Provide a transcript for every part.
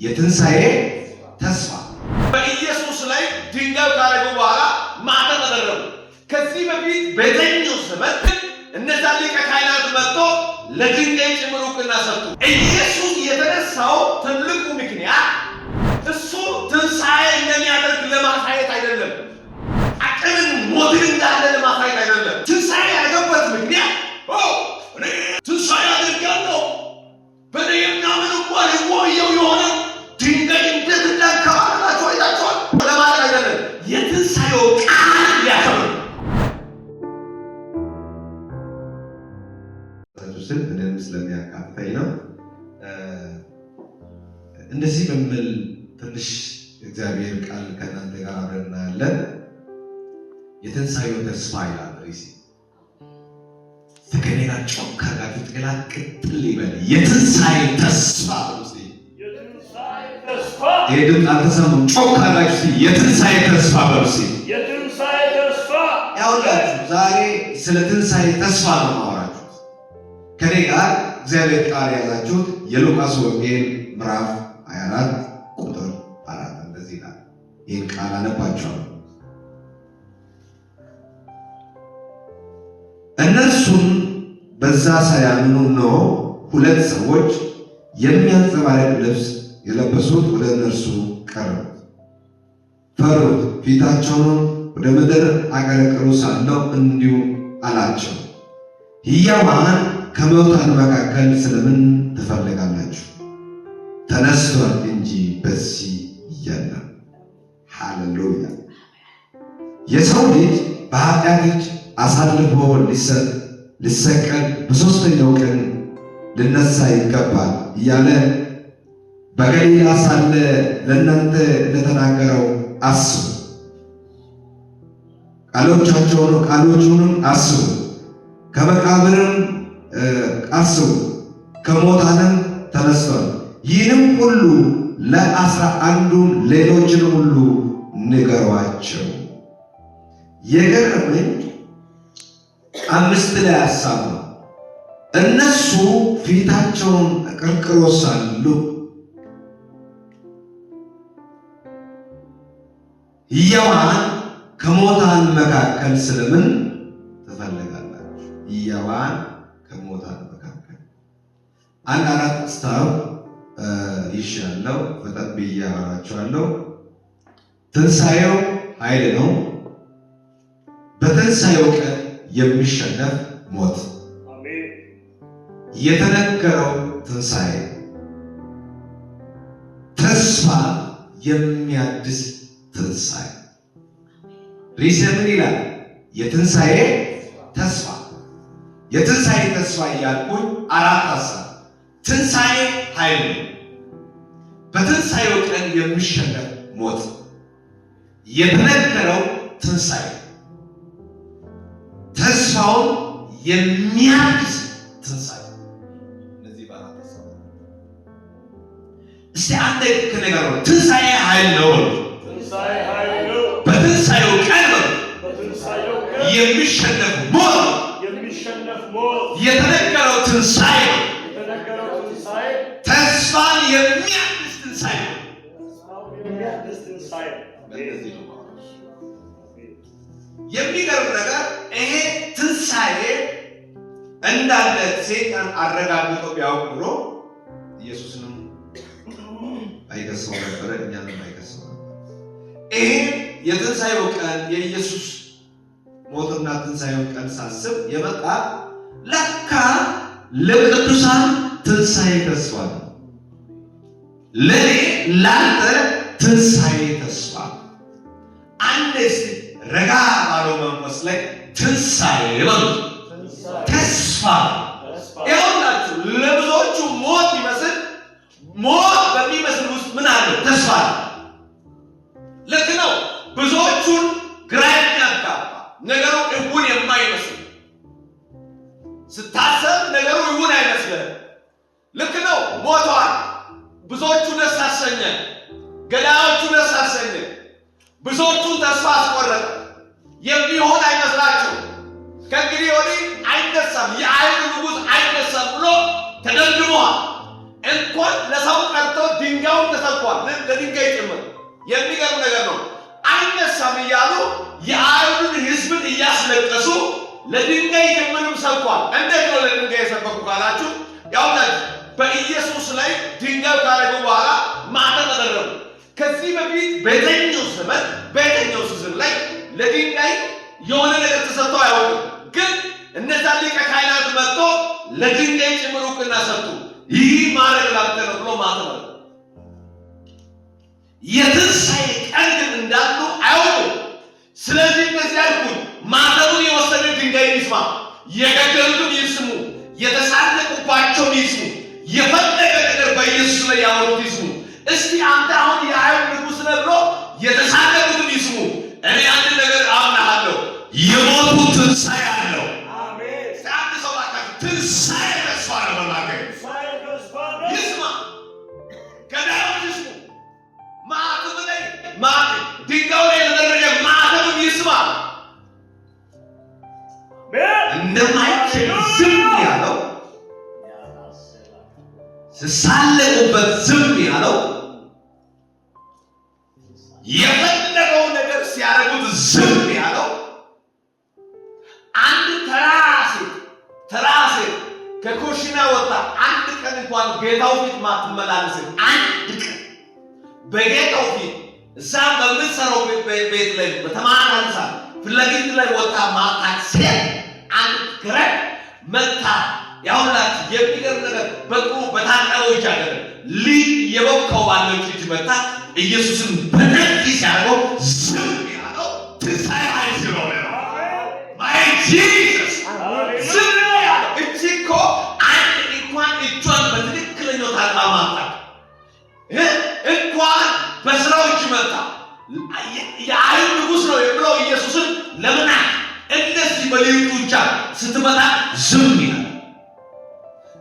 የትንሣኤ ተስፋ በኢየሱስ ላይ ድንጋይ ካረጉ በኋላ ማዕተብ አደረጉ። ከዚህ በፊት በዘኛው ዘመን እነዛ ሊቀ ካህናት መጥቶ ለድንጋይ ጭምር ዕውቅና ሰጡ። ኢየሱስ የተነሳው ትልቁ ምክንያት እሱ ትንሣኤ እንደሚያደርግ ለማሳየት አይደለም። አቅምን ሞትን እንዳለ ለማሳየት አይደለም። ትንሣኤ ያደረገበት ምክንያት ትንሣኤ አድርጋለሁ በእኔ የሚያምን እንኳን ይወየው የሆነ ድንጋይ እንዴት እንዳንከባለላቸው አይታችኋል ለማለት አይደለም። የትንሣኤው ቃል ሊያከብር ስል እኔም ስለሚያካፍተኝ ነው። እንደዚህ በሚል ትንሽ እግዚአብሔር ቃል ከእናንተ ጋር አብረን እናያለን። የትንሣኤው ተስፋ ይላል ርዕሴ። ከእኔ ጋር ጮክ አድርጋችሁ ጥላት ቅጥል ይበል። የትንሣኤ ተስፋ ብሉስ። ይሄ ድምፅ አልተሰማም። ጮክ አድርጋችሁ የትንሣኤ ተስፋ ብሉስ። የትንሣኤ ተስፋ ያውላችሁ ዛሬ ስለ ትንሣኤ ተስፋ ነው ማወራችሁ። ከኔ ጋር እግዚአብሔር ቃል ያዛችሁት የሉቃስ ወንጌል ምዕራፍ 24 ቁጥር 4 እንደዚህ ይላል። ይህን ቃል አነባችኋለሁ። እነርሱም በዛ ሳያምኑ ነው ሁለት ሰዎች የሚያንጸባርቅ ልብስ የለበሱት ወደ እነርሱ ቀረቡት፣ ፈሩት። ፊታቸውንም ወደ ምድር አቀረቀሩ። ሳለው እንዲሁ አላቸው፣ ሕያዋን ከሙታን መካከል ስለምን ትፈልጋላችሁ? ተነስቷል እንጂ በዚህ የለም። ሃሌሉያ! የሰው ልጅ በኃጢአት እጅ አሳልፎ ሊሰቀል በሦስተኛው ቀን ልነሳ ይገባል እያለ በገሊላ ሳለ ለእናንተ እንደተናገረው አስቡ። ቃሎቹንም አስቡ። ከመቃብርም አስቡ፣ ከሙታንም ተነስቷል። ይህንም ሁሉ ለ11 ሌሎችን ሁሉ ንገሯቸው። የገረመኝ 5 ላይ ሐሳብ ነው። እነሱ ፊታቸውን አቀርቅሮ ሳሉ ሕያዋን ከሙታን መካከል ስለምን ትፈልጋላችሁ? ሕያዋን ከሙታን መካከል አንድ 4 ሐሳብ ይሻለው ፈጠን ብዬ አወራቸዋለሁ። ትንሣኤው ኃይል ነው። በትንሣኤው ቀን የሚሸነፍ ሞት፣ የተነገረው ትንሣኤ፣ ተስፋ የሚያድስ ትንሣኤ። ርዕሴ ምን ይላል? የትንሣኤ ተስፋ። የትንሣኤ ተስፋ እያልኩኝ 4 ሐሳብ። ትንሣኤ ኃይል ነው። በትንሣኤው ቀን የሚሸነፍ ሞት፣ የተነገረው ትንሣኤ፣ ተስፋውን የሚያድስ ትንሣኤ። እነዚህ በአራት ሐሳብ እስቲ አንድ ከነገር ነው። ትንሣኤ ኃይል ነው። በትንሣኤው ቀን የሚሸነፍ ሞት፣ የተነገረው ትንሣኤ፣ ተስፋን የሚያድስ ትንሣኤ። የሚገርም ነገር ይሄ ትንሣኤ እንዳለ ሰይጣን አረጋግጦ ቢያውቅ ኖሮ ኢየሱስንም አይከሰው ነበር፣ እኛንም አይከሰው ነበር። ይሄ የትንሣኤው ቀን የኢየሱስ ሞትና ትንሣኤው ቀን ሳስብ የመጣ ለካ ለቅዱሳን ትንሣኤ ተስፋ ነው። ለኔ ላንተ ትንሣኤ ተስፋ። አንደስ ረጋ ባለው መንፈስ ላይ ትንሣኤ በሉ ተስፋ። ይኸውላችሁ ለብዙዎቹ ሞት ይመስል ሞት በሚመስል ውስጥ ምን አለ? ተስፋ። ልክ ነው። ብዙዎቹን ግራ የሚያጋባ ነገሩ እውን የማይመስል ስታሰብ ነገሩ እውን አይመስልም። ልክ ነው። ሞተዋል። ብዙዎቹ ደስ አሰኘ፣ ገዳዮቹ ደስ አሰኘ፣ ብዙዎቹን ተስፋ አስቆረጠ። የሚሆን አይመስላቸው። ከእንግዲህ ወዲህ አይነሳም፣ የአይሁድ ንጉሥ አይነሳም ብሎ ተደምድሟል። እንኳን ለሰው ቀርቶ ድንጋዩን ተሰብቶ ሰብኳል ለድንጋይ ጭምር። የሚገርም ነገር ነው። አይነሳም እያሉ የአይሁድን ሕዝብን እያስለቀሱ ለድንጋይ ጭምርም ሰብኳል። እንዴት ነው ለድንጋይ የሰበኩ ካላችሁ ያውላችሁ በኢየሱስ ላይ ድንጋይ ካረጉ በኋላ ማተም አደረጉ። ከዚህ በፊት በየትኛው ሲዝን ላይ ለድንጋይ የሆነ ነገር ተሰጥቶ አያውቅም። ግን እነዛ ሊቀ ካህናት መጥቶ ለድንጋይ ጭምር ዕውቅና ሰጡ። ይህ ማድረግ ላንተ ነው ብሎ ማተም አደረጉ። የትንሣኤ ቀን ግን እንዳሉ አያውቁም። ስለዚህ እነዚህ ያልኩት ማተሙን የወሰደ ድንጋይ ይስማ፣ የገደሉትን ይስሙ፣ የተሳለቁባቸውን ይስሙ፣ የፈለገ ነገር በኢየሱስ ላይ ያወሩት ይስሙ። እስቲ አንተ አሁን የአይሁድ ንጉሥ ነህ ብሎ የተሳለቁትን ይስሙ። እኔ አንድ ነገር አምናለሁ፣ የሞቱ ትንሣኤ አለው። አሜን። አንድ ሰው ባካችሁ ትንሣኤ ተስፋ ነው በማገኝ ይስማ፣ ገዳዮች ይስሙ። ማተም ላይ ድንጋዩ ላይ የተደረገ ማተም ይስማ። እንደማይችል ዝም ያለው ስሳለቁበት ዝም ያለው የፈለገው ነገር ሲያደርጉት ዝም ያለው አንድ ተራ ሴት ከኩሽና ወጣ አንድ ቀን እንኳን ጌታው ፊት ማትመላለስ አንድ ቀን በጌታው ፊት እዛ በምትሰራው ቤት ላይ በተማራንሳ ፍለጊት ላይ ወጣ ማጣት ሴት አንድ ግረት መታ ያውላት የሚገርም ነገር በጥሩ በታቀለው ይቻላል ልጅ የበቃው ባለው እጅ መታ ኢየሱስን በነቂ ሲያደርገው ዝም ያለው ትንሣኤ ኃይል ስለሆነ ነው። ማይ ጂሰስ ዝም ያለው እኮ አንድ እንኳን እጇን በትክክለኛው ታጣ ማጣት እንኳን በስራዎች መጣ የአይሁድ ንጉሥ ነው የብለው ኢየሱስን ለምን እንደዚህ በልዩ ጡንቻ ስትመጣ ዝም ይላል።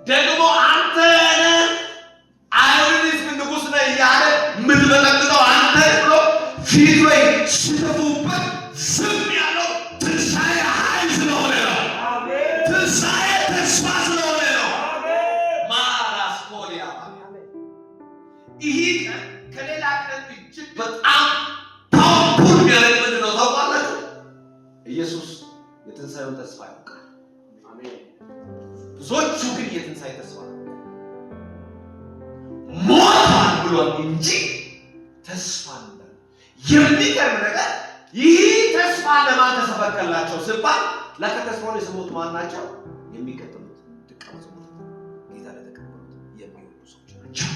ደግሞ አንተ አይሁድ ንጉሥ ነህ እያለ የምትበጠብጠው አንተ ብሎ ፊት ላይ ሲተፉበት ዝም ያለው ትንሣኤ ኃይል ስለሆነ ነው። ትንሣኤ ተስፋ ስለሆነ ነው። ማራስኮሊያ ይህ ቀን ከሌላ ቀን እጅግ በጣም ፓወርፉል የሚያደርግ ምንድን ነው ታውቃላችሁ? ኢየሱስ የትንሣኤውን ተስፋ ያውቃል። ብዙዎቹ ግን የትንሣኤ ተስፋ ሞቷል ብሏል እንጂ ተስፋ እንዳለ። የሚገርም ነገር ይህ ተስፋ ለማን ተሰበከላቸው ሲባል ለካ ተስፋውን የሰሙት ማን ናቸው? የሚከተሉት ደቀ መዛሙርት ጌታ ለተቀበሉት የሚወዱ ሰዎች ናቸው።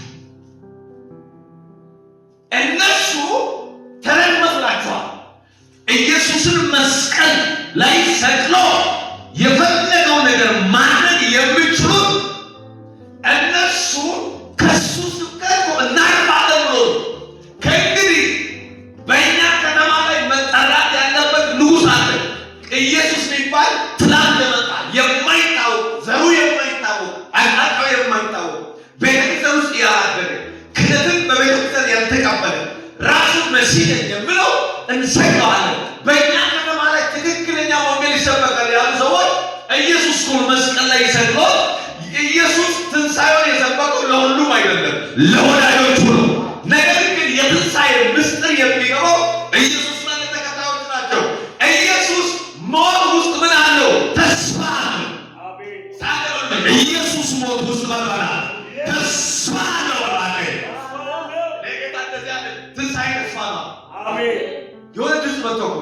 እነሱ ተረት መስላችኋል። ኢየሱስን መስቀል ላይ ሰቅሎ የፈለገው ነገር ማድረግ የሚችሉት እነሱ ከሱ ስብከት እናርፋለን ብሎ ከእንግዲህ በእኛ ከተማ ላይ መጠራት ያለበት ንጉሥ አለ። ኢየሱስ የሚባል ትላንት የመጣ የማይታወቅ ዘሩ የማይታወቅ አቅጣጫው የማይታወቅ ቤተክርስቲያን ውስጥ ያላደገ ክህነትን በቤተክርስቲያን ያልተቀበለ ራሱን መሲህ ነኝ የሚለው እንሰቅለዋለን። በእኛ ከተማ ላይ ትክክለኛ ወንጌል ይሰበካል ያሉ ሰዎች ኢየሱስ እኮ መስቀል ላይ ሰቅሎት ኢየሱስ ትንሣኤውን የሰበከው ለሁሉም አይደለም፣ ለወዳጆቹ ነው። ነገር ግን የትንሣኤ ምስጢር የሚገባው ኢየሱስ እና ተከታዮቹ ናቸው። ኢየሱስ ሞት ውስጥ ምን አለው? ተስፋ ነው። ኢየሱስ ሞት ውስጥ መራራ ተስፋ ነው። ትንሣኤ ተስፋ ነው። የሆነ ድምፅ መጥቶ እኮ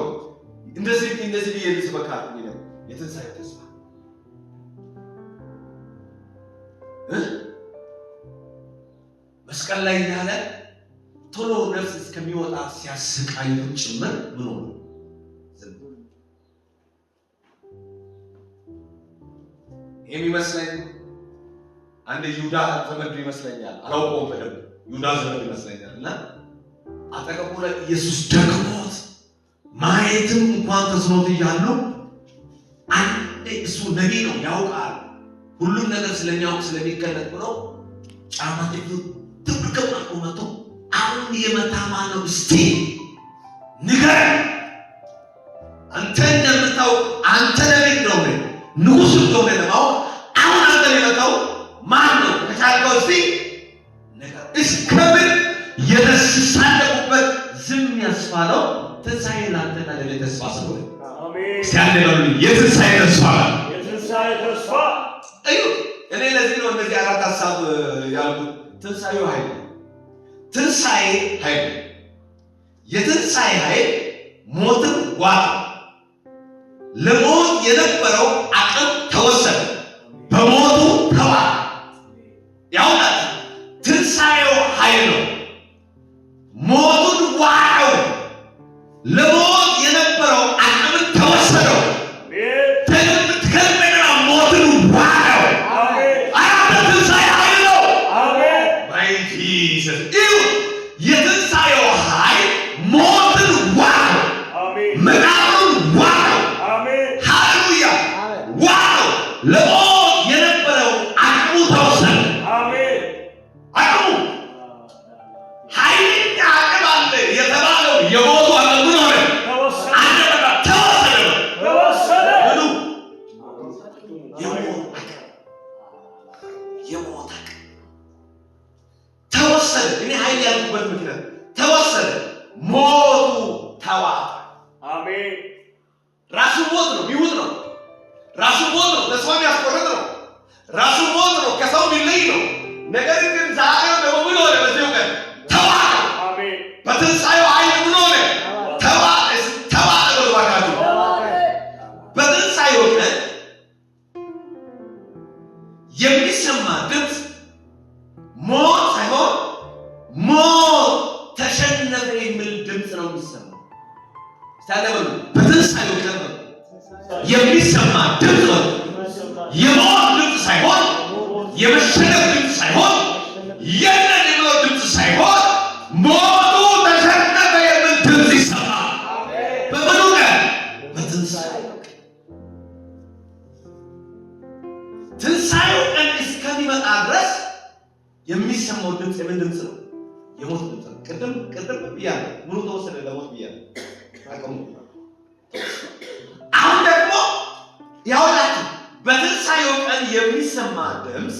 እንደዚህ ብዬ ልስበካል የትንሣኤ ተስፋ መስቀል ላይ ያለ ቶሎ ነፍስ እስከሚወጣ ሲያስቃዩ ጭምር ምን ሆነ? የሚመስለኝ አንድ ይሁዳ ዘመድ ይመስለኛል፣ አላውቀውም በደንብ ይሁዳ ዘመድ ይመስለኛል። እና አጠገቡ ላይ ኢየሱስ ደክሞት ማየትም እንኳን ተስኖት እያሉ አንዴ እሱ ነቢይ ነው ያውቃል፣ ሁሉም ነገር ስለሚያውቅ ስለሚገለጥ ብሎ ጫማ ትብርቅም አድርጎ መጥቶ አሁን የመታ ማን ነው? እስቲ ንገረን። አንተ እንደምታውቅ አንተ ነቢይ እንደሆነ ንጉሥ እንደሆነ ለማወቅ አሁን አንተ የመታው ማን ነው? ከቻልከው እስቲ ንገረን። እስከምን የተሳለቁበት ዝም ያስባለው ትንሣኤ ላንተና ለኔ ተስፋ ስለሆነ ሲያንደሉ የትንሣኤ ተስፋ እዩ። እኔ ለዚህ ነው እነዚህ አራት ሐሳብ ያልኩት። ትንሣኤው ኃይል ትንሣኤ ኃይል የትንሣኤ ኃይል ሞትን ዋጠ። ለሞት የነበረው አቅም ተወሰደ፣ በሞቱ ተዋጠ። ያውቃል ትንሣኤው ኃይል ነው። ሞቱን ዋጠው። ለሞት የነበረው አቅም ተወሰደው። ተገመደና ሞትን ዋጠው። አራተ ትንሣኤ ኃይል ነው። ማይቲ የትንሣኤው ኃይል ሞትን ዋጠው፣ መቃብሩን ዋጠው። ሃሌሉያ ዋጠው። ለሞት የነበረው አቅሙ ተወሰደ። አቅሙ ኃይለኛ አቅም አለ የተባለው የሞቱ አቅም ምን ሆነ? ተወሰደ። የሞት አቅም ተወሰደ። እኔ ኃይል ያልኩበት ምክንያት ተወሰደ። ሞቱ ተዋጠ። ራሱ ሞት ነው፣ የሚውጥ ነው። ራሱ ሞት ነው፣ ተስፋ የሚያስቆርጥ ነው። ራሱ ሞት ነው፣ ከሰው የሚለይ ነው። ነገር ግን ዛሬው ደግሞ ምን ሆነ? በዚሁ ቀን ተዋጠ። በትንሣኤው ኃይል ምን ሆነ? ተዋጠ። ተዋጠ በባካችሁ። በትንሣኤው ቀን የሚሰማ ድምፅ ሞት ሳይሆን ሞት ተሸነፈ የሚል ድምፅ ነው የሚሰማው። ታዲያ በትንሣኤው ቀን የሚሰማ ድምፅ ነው የሞት ድምፅ ሳይሆን የመሸነፍ ድምፅ ሳይሆን የለም የሚለው ድምፅ ሳይሆን ሞቱ ተሸነፈ የሚል ድምፅ ይሰማል። በምኑ ቀን? በትንሣኤው ቀን። ትንሣኤው ቀን እስከሚመጣ ድረስ የሚሰማው ድምፅ የምን ድምፅ ነው? የሞት ድምፅ ነው። ቅድም ብያለሁ፣ ምኑ ተወሰደ? ለሞት ብያለሁ። አሁን ደግሞ ያውላችሁ በትንሣኤው ቀን የሚሰማ ድምፅ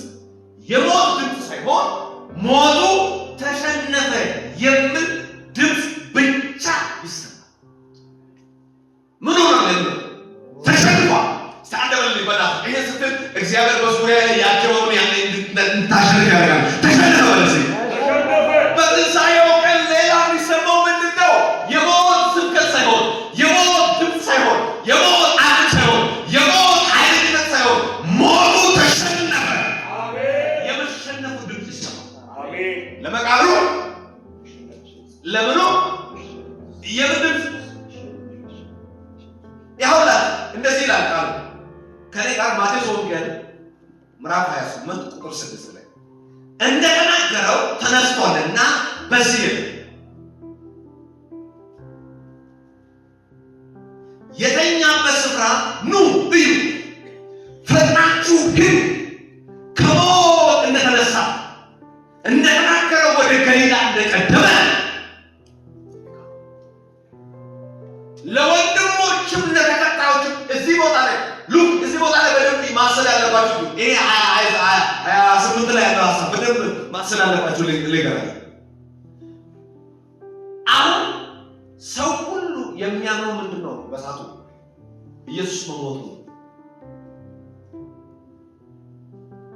የሞት ድምፅ ሳይሆን ሞቱ ተሸነፈ የሚል ድምፅ ብቻ ይሰማል። ምን ሆነ? ተሸንፏል። ሳንደበል ይበላል። ይሄ ስትል እግዚአብሔር በዙሪያ ያጀበውን ያለ እንታሸንፍ ያደርጋል። ተሸነፈ ማለት በትንሣኤው ቀን ሌላ የሚሰማው ምንድን ነው? የሞት ስብከት ሳይሆን የሞት ድምፅ ሳይሆን የሞት አቅም ሳይሆን የሞት ኃይልነት ሳይሆን ሞቱ ተሸነፈ። የመሸነፉ ድምፅ ይሰማል። ለመቃብሩ ለምኑ የምን ድምፅ? ያውላል እንደዚህ ይላል ቃሉ ከኔ ጋር ማቴዎስ ወንጌል ምዕራፍ 28 ቁጥር 6 ላይ እንደተናገረው ተነስቷልና በዚህ የተኛበት ስፍራ ኑ እዩ፣ ፈጥናችሁ ግን ከሞት እንደተነሳ እንደተናገረው ወደ ገሊላ እንደቀደመ ለወንድሞችም ለተከታዮችም እዚህ ቦታ ላይ በደንብ ማሰል ያለባችሁ ይሄ 28 ላይ ያለው ሀሳብ በደንብ ማሰል ያለባችሁ ልገራችሁ። አሁን ሰው ሁሉ የሚያምነው ምንድን ነው? በሳቱ ኢየሱስ መሞቱ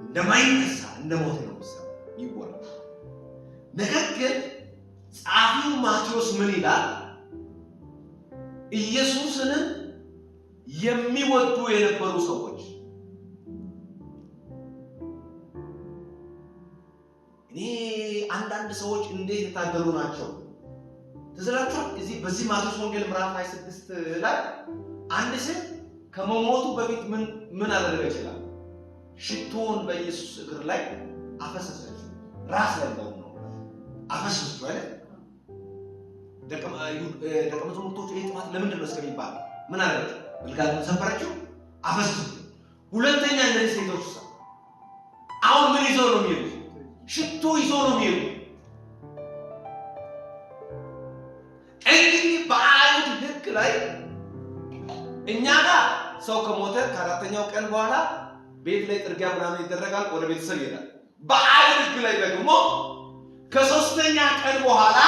እንደማይነሳ እንደሞተ ነው ይወራል። ነገር ግን ጸሐፊው ማቴዎስ ምን ይላል? ኢየሱስን የሚወዱ የነበሩ ሰዎች እኔ አንዳንድ ሰዎች እንዴት የታገሉ ናቸው ትዝላችሁ። በዚህ ማቴዎስ ወንጌል ምዕራፍ 26 ላይ አንድ ሴት ከመሞቱ በፊት ምን አደረገ ይችላል? ሽቶን በኢየሱስ እግር ላይ አፈሰሰች። ራስ ላይ ነው አፈሰሰች አይደል? ደቀ መዛሙርቶቹ የጥማት ለምንድን ነው እስከሚባል ምን አደረገች? ብልጋቱን ሰበረችው፣ አፈሰሰች። ሁለተኛ እነዚህ ሴቶች አሁን ምን ይዘው ነው የሚሄዱት? ሽቶ ይዘው ነው የሚሄዱት። እንግዲህ በአይሁድ ሕግ ላይ እኛ ጋር ሰው ከሞተ ከአራተኛው ቀን በኋላ ቤት ላይ ጥርጊያ ምናምን ይደረጋል፣ ወደ ቤተሰብ ይሄዳል። በአይሁድ ሕግ ላይ ደግሞ ከሶስተኛ ቀን በኋላ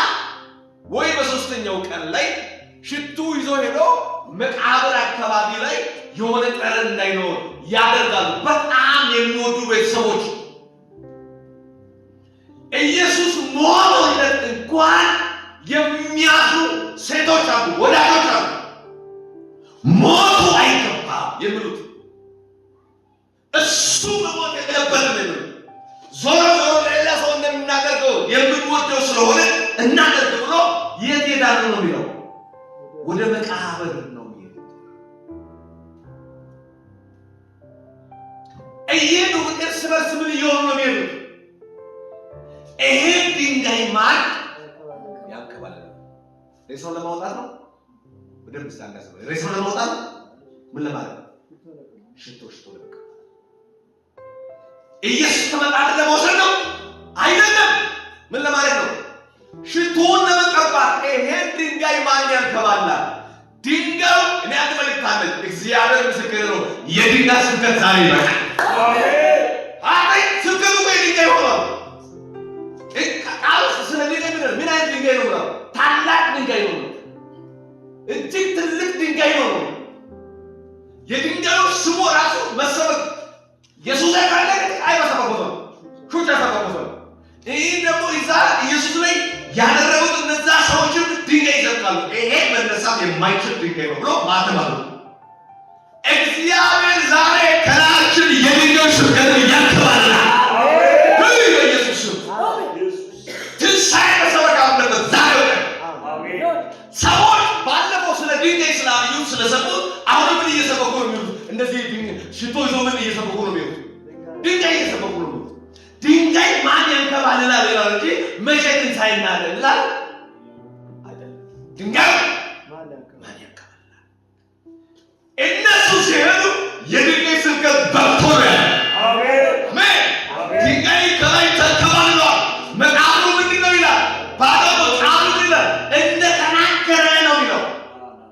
ወይ በሶስተኛው ቀን ላይ ሽቱ ይዞ ሄዶ መቃብር አካባቢ ላይ የሆነ ጠረን እንዳይኖር ያደርጋሉ። በጣም የሚወዱ ቤተሰቦች ኢየሱስ ሞቶለት እንኳን የሚያዝኑ ሴቶች አሉ፣ ወዳጆች አሉ። ሞቱ አይገባም የሚሉት እሱ መሞት የለበትም የሚሉት ዞሮ ዞሮ ሌላ ሰው እንደምናደርገው የምንወደው ስለሆነ እናደርግ ብሎ የት ሄዳሉ ነው የሚለው? ወደ መቃብር ነው የሚሄዱት። እየሄዱ እርስ በርስ ምን እየሆኑ ነው የሚሄዱት? ይሄ ድንጋይ ማን ያንከባልላል? ሬሳውን ለማውጣት ነው። በደንብ ስታንጋሰበ ሬሳውን ለማውጣት ምን ለማለት ነው? ሽቶ ለበቃ ኢየሱስ ተመጣጣ ለመውሰድ ነው አይደለም። ምን ለማለት ነው? ሽቶውን ለመቀባት። ይሄ ድንጋይ ማን ያንከባልላል? ድንጋዩ እኔ አንተ መልክታለች። እግዚአብሔር ምስክር ነው። የድንጋይ ስብከት ዛሬ ይበቃል። አሜን። አይ ስብከቱ የድንጋይ ሆኗል። ቃልስ ስለ ድንጋይ ምን አይነት ድንጋይ ነው? ታላቅ ድንጋይ ነው። እጅግ ትልቅ ድንጋይ ነው። የድንጋዩ ስሙ ራሱ መሰረት ኢየሱስ ላይ ካለ አይበሰበሰ ሹቻ ሰበሰበ። ይሄ ደግሞ ይዛ ኢየሱስ ላይ ያደረጉት እነዛ ሰዎችም ድንጋይ ይሰጣሉ። ይሄ መነሳት የማይችል ድንጋይ ነው ብሎ ማተባሉ። እግዚአብሔር ዛሬ ከላችን የድንጋይ ስብከት ያከባልላል። አሜን። በኢየሱስ ትንሣኤ መሰበክ አለበት ዛሬ። አሜን። ሰዎች ባለፈው ስለ ድንጋይ ስላዩ ስለሰሙ አሁን ምን እየሰበኩ ነው የሚሉት? እንደዚህ ሽቶ ይዞ ምን እየሰበኩ ነው የሚሉት? ድንጋይ እየሰበኩ ነው። ድንጋይ ማን ያንከባልላል ይላል እንጂ መቼ ትንሣኤ እናደርጋለን አይደለም። ድንጋይ ማን ያንከባልላል? እነሱ ሲሄዱ የድንጋይ ስብከት በርቶ ነው። አሜን አሜን። ድንጋይ ከላይ ተንከባልሏል። መቃብሩ ምንድን ነው ይላል? ባዶ ቃሉ ይላል እንደተናገረ ነው የሚለው።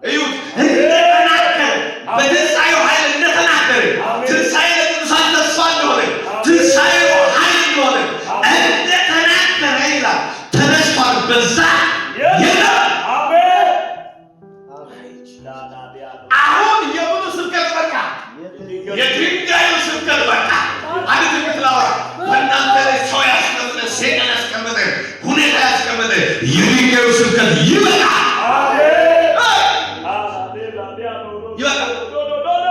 እዩት፣ እንደተናገረ በትንሣኤው ኃይል እንደተናገረ ትንሣኤ ለቅዱሳን ተስፋ እንደሆነ ትንሣኤው ኃይል እንደሆነ እንደተናገረ ይላል። ተነስቷል። በዛ የለም። አሁን የምኑ ስብከት በቃ? የድንጋዩ ስብከት በቃ። አንድ ትምህርት ላወራ። በእናንተ ላይ ሰው ያስቀመጠ፣ ሴጣን ያስቀመጠ፣ ሁኔታ ያስቀመጠ የድንጋዩ ስብከት ይበቃል።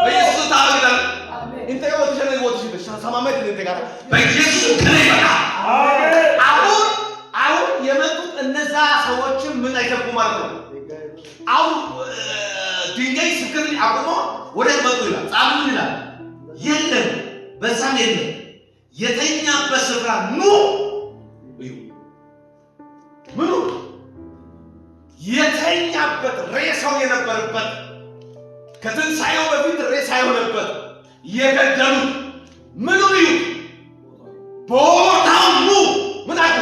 በኢየሱስ ታረጋግጣል። እንተው ወጥተሽ ወጥተሽ ሰማመት እንደጋራ በኢየሱስ ከኔ ይበቃል። አሁን የመጡት እነዛ ሰዎችም ምን አይተኩ ማለት ነው? አሁን ድንጋይ ስብከት አቁሞ ወደ መጡ ይላል። ጻሉ ይላል የለም፣ በዛም የለም። የተኛበት ስፍራ ኑ እዩ። ምኑ የተኛበት ሬሳው የነበረበት ከትንሣኤው በፊት ሬሳ የሆነበት የገደሉት ምኑ እዩ። ቦታው ኑ ምን አቁ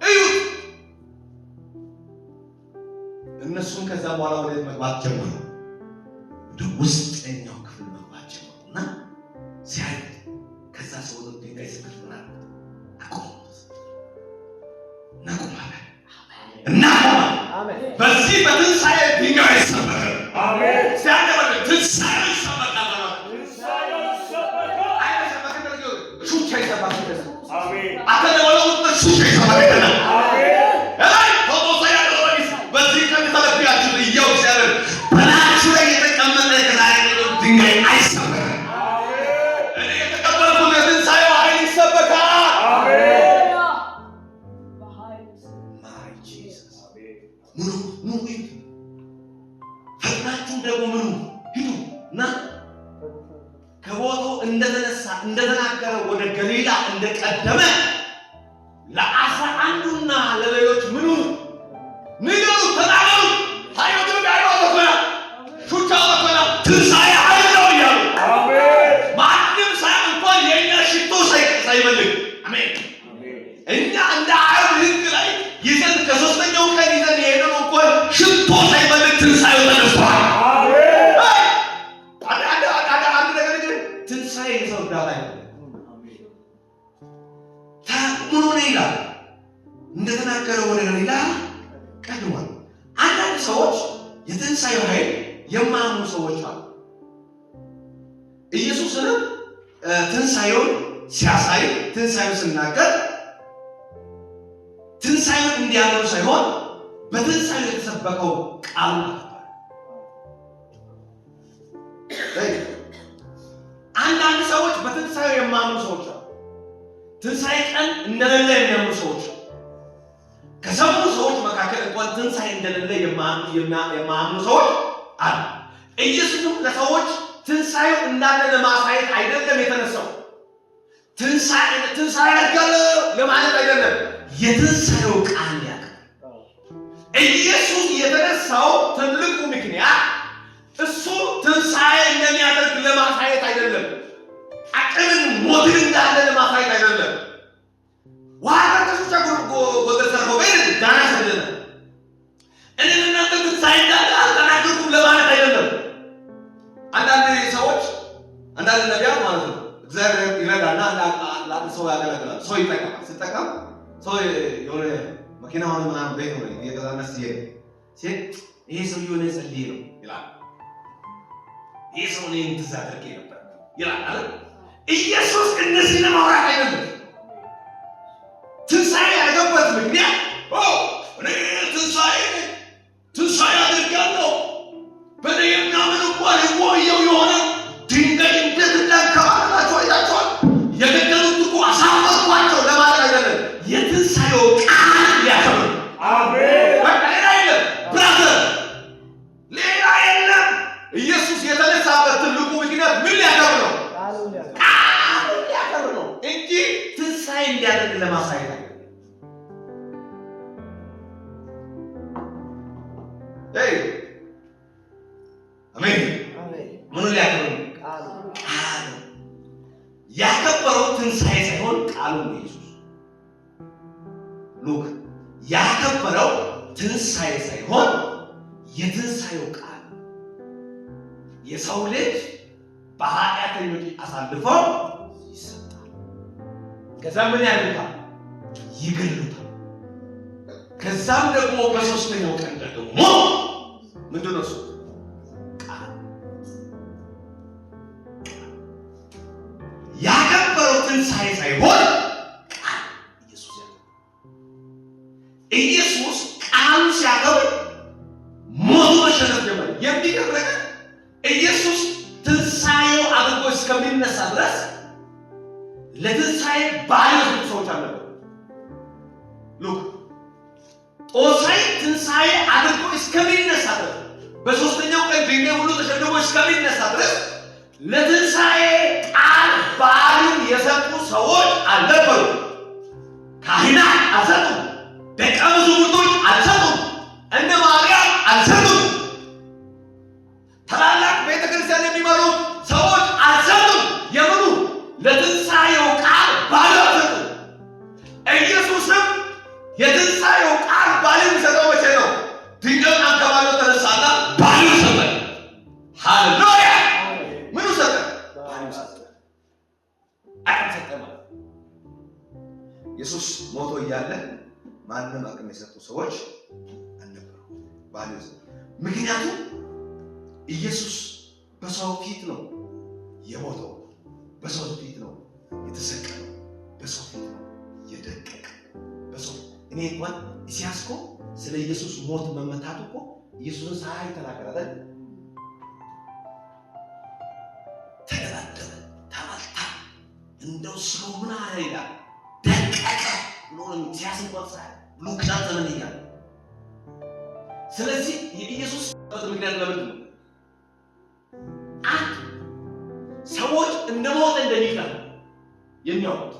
እዩ። እነሱም ከዛ በኋላ ወደ መግባት ጀመሩ። ወደ ውስጠኛው ክፍል መግባት ጀመሩና ሲያዩ ከዛ ሰው ወደ ድንጋይ ስብከት ምናምን አቆሙት። እናቆማለን። በዚህ በትንሣኤ ድንጋይ ይሰበራል። አሜን። ሲያደርግ ትንሣኤ ይሰበራል። ሹቻ ይሰበራል። አሜን። አተለወለው ሹቻ ይሰበራል። አሜን። በዚህ ቀን ተለብያችሁ እያው ሲያደርግ በላችሁ ላይ የተቀመጠ ከላይ ድንጋይ አይሰበርም። እኔ የተቀበልኩት የትንሣኤው ኃይል ይሰበካል። ምኑ ሂዱ፣ ፈጥናችሁ ደግሞ ምኑ ሂዱ እና ከቦታው እንደተነሳ እንደተናገረ ወደ ገሊላ እንደቀደመ ለአስራ አንዱና ለሌሎች ምኑ ንገሩ፣ ተናገሩ። ታዩት ጋይወተና ሹቻወተና ትንሣኤ ኃይል ነው እያሉ ማንም ሳይሆን እንኳን የእኛ ሽቶ ሳይፈልግ አሜን። እኛ እንደ አይሁድ ሕግ ላይ ይዘን ከሶስተኛው ቀን ይዘን የሄድነው እንኳን ሽቶ ሳይፈልግ ትንሣኤው ተነስቷል። አንድ ነገር ግን ትንሣኤ የሰው እርዳታ አይደለም። ነገር ይላል ቀድሟል። አንዳንድ ሰዎች የትንሣኤው ኃይል የማያምኑ ሰዎች አሉ። ኢየሱስንም ትንሣኤውን ሲያሳይ ትንሣኤውን ሲናገር ትንሣኤውን እንዲያምኑ ሳይሆን በትንሣኤው የተሰበከው ቃሉ አንዳንድ ሰዎች በትንሣኤው የማያምኑ ሰዎች አሉ። ትንሣኤ ቀን እንደሌለ የሚያምኑ ሰዎች አሉ። ከሰሙ ሰዎች መካከል እንኳን ትንሣኤ እንደሌለ የማያምኑ ሰዎች አሉ። ኢየሱስም ለሰዎች ትንሣኤው እንዳለ ለማሳየት አይደለም የተነሳው። ትንሣኤ ያድርጋል ለማለት አይደለም። የትንሣኤው ቃል ያቀ ኢየሱስ የተነሳው ትልቁ ምክንያት እሱ ትንሣኤ እንደሚያደርግ ለማሳየት አይደለም። አቅምን ሞትን እንዳለ ለማሳየት አይደለም። ዋጋ ተሱቻ ጎደሰር ሆበይ ዳና ሰደነ እኔና ትንሣኤ እንዳለ አልተናገርኩም ለማለት አይደለም። አንዳንድ ሰዎች አንዳንድ ነቢያት ማለት ነው እግዚአብሔር ይረዳና ለአንድ ሰው ያገለግላል። ሰው ይጠቀማል። ሲጠቀም ሰው የሆነ መኪና ሆነ ምናምን ቤት ነው እየገዛና ሲሄድ ይሄ ሰው የሆነ ጸልዬ ነው ይላል። ይሄ ሰው እኔ እንትዛ አድርጌ ነበር ይላል አይደል? ኢየሱስ እነዚህ ለማውራት አይደለም። ትንሣኤ ያደረገበት ምክንያት እኔ ትንሣኤ አድርጋለሁ በእኔ የሚያምን እንኳን ወየው የሆነ ድንጋይ እንዴት እንዳንከባለላቸው አይታችኋል። የገደሉት እኮ አሳፈርኳቸው ለማለት አይደለም። የትንሣኤው ቃል ሊያከብር በቃ ሌላ የለም ብራዘር፣ ሌላ የለም። ኢየሱስ የተነሳበት ትልቁ ምክንያት ምን ሊያከብር ነው? ቃል ሊያከብር ነው እንጂ ትንሣኤ እንዲያደርግ ለማሳየት አይደለም። አሜን። ምኑ ሊያከብር ነው? ቃሉ ያከበረው ትንሣኤ ሳይሆን ቃሉ ነው። ኢየሱስ ሉክ ያከበረው ትንሣኤ ሳይሆን የትንሣኤው ቃል። የሰው ልጅ በኃጢአተኞች አሳልፎ ይሰጣል። ከዛ ምን ያደርጋል? ይገሉታል። ከዛም ደግሞ በሶስተኛው ቀን ደግሞ ምንድን ነው እሱ? ያከበረው ትንሣኤ ሳይሆን ቃል። ኢየሱስ ቃሉ ሲያከብር ሞቱ መሸነፍ ጀመረ። የሚገርም ነገር ኢየሱስ ትንሣኤው አድርጎ እስከሚነሳ ድረስ ለትንሣኤ ባሪያዎች ሰዎች አልነበሩ። ሉክ ጦሳይ ትንሣኤ አድርጎ እስከሚነሳ ድረስ በሶስተኛው ቀን ድንጋይ ሁሉ ተሸክሞ እስከሚነሳ ድረስ ለትንሣኤ ቃል ባሪውን የሰጡ ሰዎች አልነበሩ። ካህናት አልሰጡም። ደቀ መዛሙርቶች አልሰጡም። እነ ማርያም አልሰጡም። ታላላቅ ቤተ ክርስቲያን የሚመሩት ሰዎች አልሰጡም። የምኑ ለትንሣኤው ቃል ባሪው አልሰጡም። ኢየሱስም የትንሣኤው ቃል ባሪው ሰጠው። መቼ ነው? ድንጋዩን አንከባሎ ተነሳና ባሪው ሰጠ። ሃሌሉያ! ምኑ ሰጠ? ባሪው ሰጠ። አቅም ሰጠ ማለት ኢየሱስ ሞቶ እያለ ማንም አቅም የሰጡ ሰዎች አልነበሩ። ባሪው ሰጠ። ምክንያቱም ኢየሱስ በሰው ፊት ነው የሞተው፣ በሰው ፊት ነው የተሰቀለው፣ በሰው ፊት ነው የደቀቀ። በሰው እኔ እንኳን ኢሳይያስ እኮ ስለ ኢየሱስ ሞት መመታቱ እኮ ኢየሱስን ሳይ ተናገረ። ተደራደረ፣ ተመታ፣ እንደው ሰው ምን አለ ይላል፣ ደቀቀ ብሎ ኢሳይያስ እንኳን ሳይ ሉቃስ ዘመን ይላል። ስለዚህ የኢየሱስ ምክንያት ለምንድን ነው? አንድ ሰዎች እንደሞተ እንደሚቀር የሚያውቁት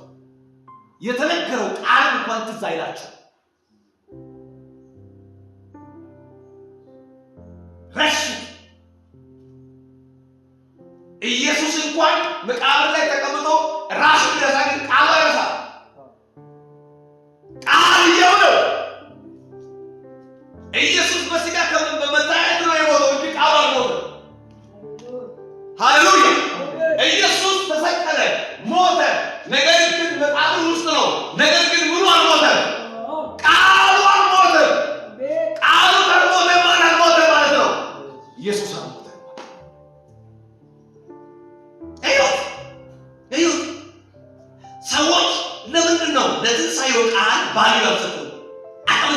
የተነገረው ቃል እንኳን ትዝ አይላቸው። ረሽ ኢየሱስ እንኳን መቃብር ላይ ተቀምጦ ራሱ ይረሳ፣ ግን ቃሉ አይረሳ። ቃል ይኸው ነው። ኢየሱስ በስጋ በመታየት ነው የሞተው እንጂ ቃሉ አልሞተም። ሃሌሉያ! ኢየሱስ ተሰቀለ፣ ሞተ። ነገር ግን መቃብር ውስጥ ነው። ነገር ግን ምኑ አልሞተም? ቃሉ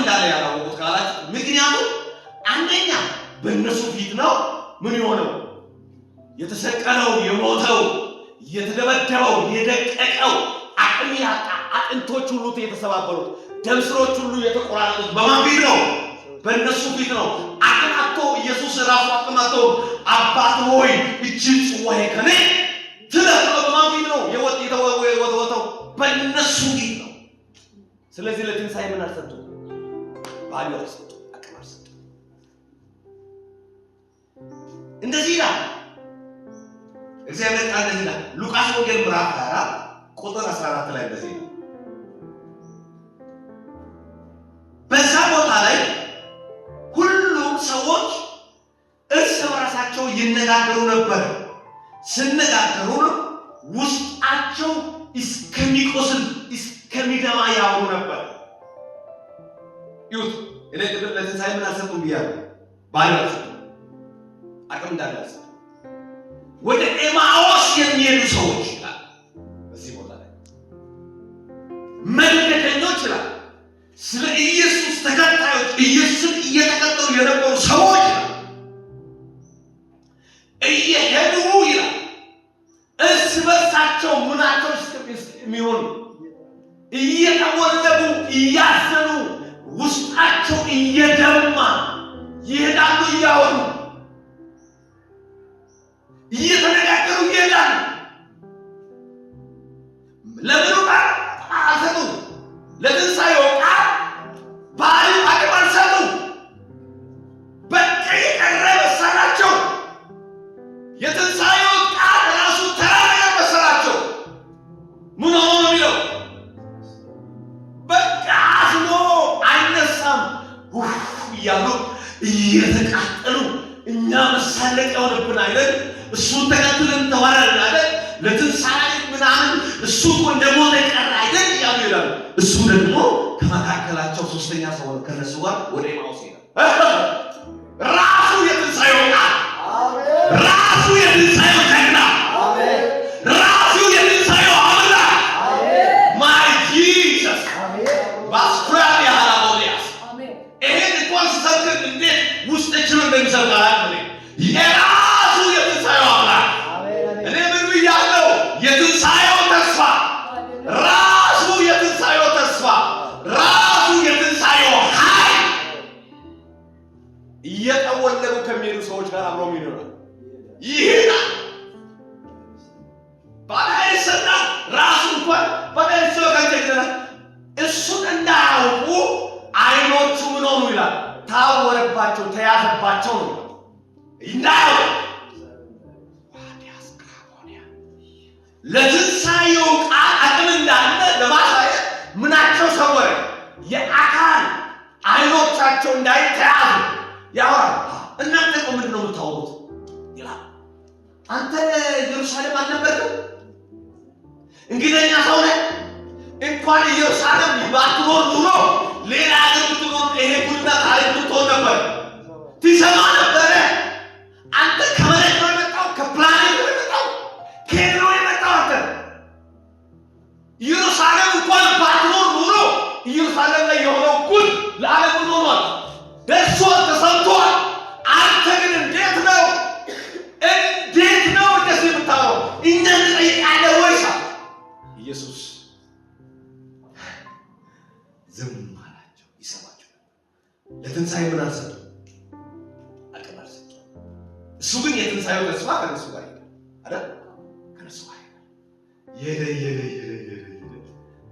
እንዳለ ያላወቁት ካላችሁ ምክንያቱም አንደኛ በእነሱ ፊት ነው ምን የሆነው የተሰቀለው የሞተው የተደበደበው የደቀቀው አቅም ያጣ አጥንቶች ሁሉ የተሰባበሩት ደም ስሮች ሁሉ የተቆራረጡት በማን ፊት ነው? በእነሱ ፊት ነው። አቅም አጥቶ ኢየሱስ ራሱ አቅም አጥቶ አባት ሆይ እጅግ ጽዋዬ ከኔ ትለፍ በማን ፊት ነው የተወተወተው? በእነሱ ፊት ነው። ስለዚህ ለትንሣኤ ምን አልሰጡም? ባሉ አልሰጡም፣ አቅም አልሰጡም። እንደዚህ ይላል እግዚአብሔር ቃል እንደዚህ ይላል ሉቃስ ወንጌል ምዕራፍ 24 ቁጥር 14 ላይ እንደዚህ ነው። በዛ ቦታ ላይ ሁሉም ሰዎች እርስ በራሳቸው ይነጋገሩ ነበር። ሲነጋገሩ ውስጣቸው እስከሚቆስል እስከሚደማ ያወሩ ነበር። ይሁት እኔ ቅድም ለትንሣኤ ምን አልሰጡም ብያለሁ። ባሉ አልሰጡም፣ አቅም እንዳለ አልሰጡም። ወደ ኤማዎስ የሚሄዱ ሰዎች ይላል በዚህ ቦታ ላይ መንገደኞች ይላል ስለ ኢየሱስ ተከታዮች ኢየሱስን እየተከተሉ የነበሩ ሰዎች እየሄዱ ይላል እርስ በርሳቸው ምናቸው እስከሚሆኑ እየተወለቡ እያዘኑ ውስጣቸው እየደማ ይሄዳሉ። እያወሩ እየተነጋገሩ ይሄዳሉ። ለምኑ ቃል አልሰጡም። ለትንሣኤው ቃል ባሉ አቅም አልሰጡም። በቃ የቀረ መሰላቸው። የትንሣኤው ቃል ራሱ ተራ መሰላቸው። ምን ሆኖ ነው የሚለው? በቃ አስሎ አይነሳም እያሉ እየተቃጠሉ እኛ መሳለቅ የሆነብን አይደል? እሱን ተከትለን ተዋረድን አይደል? ለትንሣኤ ምናምን እሱ እንደሞተ ቀረ አይደል እያሉ ይላሉ። እሱ ደግሞ ከመካከላቸው ሶስተኛ ሰው ከነሱ ጋር ወደ ኤማሁስ ይሄዳል። ራሱ የትንሣኤው ቃል ራሱ የትንሣኤው ጀግና ራሱ የትንሣኤው አምላክ ማይ ጂሰስ ባስኩራን ያላቦሊያስ ይሄን እንኳን ስሰብክ እንዴት ውስጥ ችሎ እንደሚሰብካል የራሱ የትንሣኤው አምላክ እኔ ምን ብያለሁ? የትንሣኤው ተስፋ ራሱ የትንሣኤው ተስፋ ራሱ የትንሣኤው ኃይል እየጠወለጉ ከሚሄዱ ሰዎች ጋር አብሮ ይኖራል ይሄዳል። ባላይሰና ራሱ እንኳን ባላይሰ ከጀገረ እሱን እንዳያውቁ አይኖቹ ምን ሆኑ ይላል? ታወረባቸው፣ ተያዘባቸው ነው እንዳያውቁ ለትንሣኤው ቃል አቅም እንዳለ ለማሳየት ምናቸው ሰወረ? የአካል አይኖቻቸው እንዳይተያዙ ያወራል። እናንተ እኮ ምንድን ነው የምታወሩት ይላል። አንተ ኢየሩሳሌም አልነበርክም? እንግዲኛ ሰው ነህ። እንኳን ኢየሩሳሌም ባትኖር ኑሮ ሌላ ሀገር ብትኖር ይሄ ጉድና ታሪክ ብትሆን ነበር፣ ትሰማ ነበረ። አንተ ከመሬት ነው የመጣው፣ ከፕላኔት ነው የመጣው፣ ከየት ነው የመጣው? አንተ ኢየሩሳሌም እንኳን ባትኖር ኑሮ ኢየሩሳሌም ላይ የሆነው ጉድ ለዓለም ሆኗል፣ ደርሷል፣ ተሰምቷል። አንተ ግን እንዴት ነው እንደዚህ የምታወራው? እኛን ትጠይቃለህ ወይስ? ኢየሱስ ዝም አላቸው። ይሰማቸው ለትንሣኤ ምን አልሰጡ? አቅም አልሰጡ። እሱ ግን የትንሣኤው ተስፋ ከነሱ ጋር አይደል? ከነሱ ጋር የደ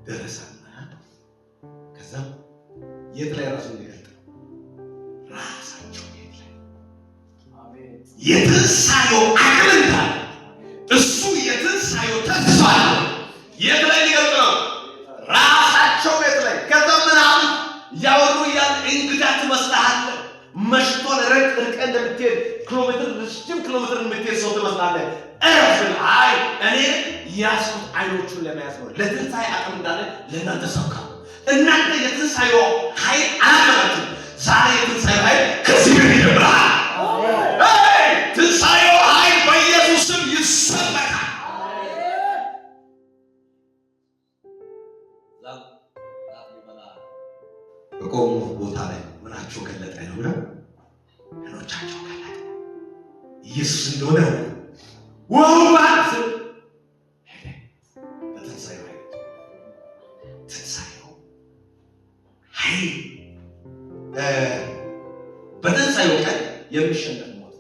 ደረሰና ከዛም የት ላይ ራሱ እንዲገልጥ ራሳቸው የት ላይ የትንሣኤው አቅም እንዳለ እሱ የትንሣኤው ተስፋ የት ላይ ሊገልጥ ነው? ራሳቸው ቤት ላይ። ከዛ ምን አሉ? እያወሩ እያለ እንግዳ ትመስላለህ፣ መሽቶ ርቀህ እንደምትሄድ ረጅም ኪሎ ሜትር የምትሄድ ሰው ትመስላለህ። እረፍን። አይ እኔ ያስኩት አይኖቹን ለመያዝ ነው። ለትንሣኤ አቅም እንዳለ ለእናንተ ሰብካለሁ። እናንተ የትንሣኤው ኃይል አላመናችሁም። ዛሬ የትንሣኤው ኃይል ከዚህ በፊት ይጀምራል። ትንሣኤው ኃይል በኢየሱስ ስም ይሰበካል። በቆሙት ቦታ ላይ ምናቸው ገለጠ ነው ብለው አይኖቻቸው ገለጠ። ኢየሱስ እንደሆነ ወውባት ሄደ። በትንሣኤው ኃይል ትንሣኤው ኃይል በትንሣኤው ቀን የሚሸነፍ ሞት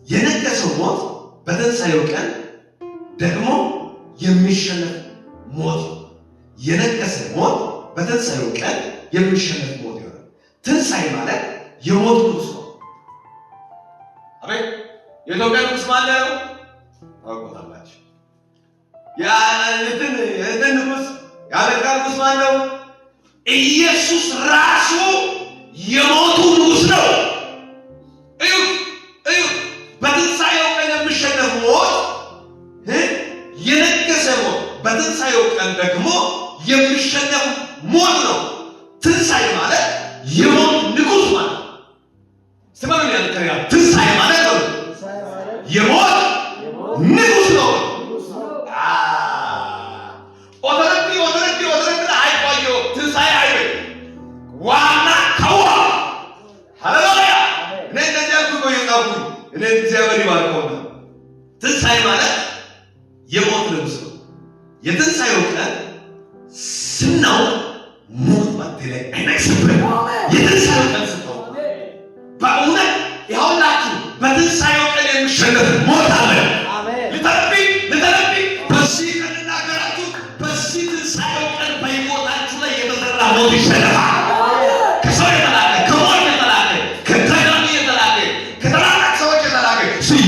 የነገሰው ሞት በትንሣኤው ቀን ደግሞ የሚሸነፍ ሞት የነገሰ ሞት በትንሣኤው ቀን የሚሸነፍ ሞት ይሆናል። ትንሣኤ ማለት የሞት ንጉሥ ነው። አሜን። የኢትዮጵያ ንጉሥ ማለት ነው ታውቁታላችሁ። የእንትን ንጉሥ የአሜሪካ ንጉሥ ማለት ነው። ኢየሱስ ራሱ የሞቱ ንጉሥ ነው። እዩ እዩ። በትንሣኤው ቀን የሚሸነፍ ሞት የነገሰ ሞት በትንሣኤው ቀን ደግሞ የሚሸነፍ ሞት ነው። ትንሣኤ ማለት የሞት ንጉሥ ማለት ስማሉ ያልከሪያ ትንሣኤ ማለት ነው የሞት ንጉሥ ነው። ኦተረቲ አይቆዩ ትንሣኤ አይበል ዋና ከዋ ሃሌሉያ። እኔ እንደዚህ ያልኩ ቆየጣሁ እኔ እግዚአብሔር ይባርከውና ትንሣኤ ማለት የሞት ንጉሥ ነው። የትንሣኤው ቀን ስናውቅ ሞት ባንተ ላይ አይነግስብህም። የትንሣኤው ቀን ስታውቅ በእውነት ይኸውላችሁ በትንሣኤው ቀን የሚሸነፍ ሞት አለ። ልተረቢ በዚህ ቀን እናገራችሁ። በዚህ ትንሣኤው ቀን በሕይወታችሁ ላይ የተዘራ ሞት ይሸነፋል። ከሰው የተላከ ከሞት የተላከ ከተጋሚ የተላከ ከተላላቅ ሰዎች የተላከ ይሸነፋል።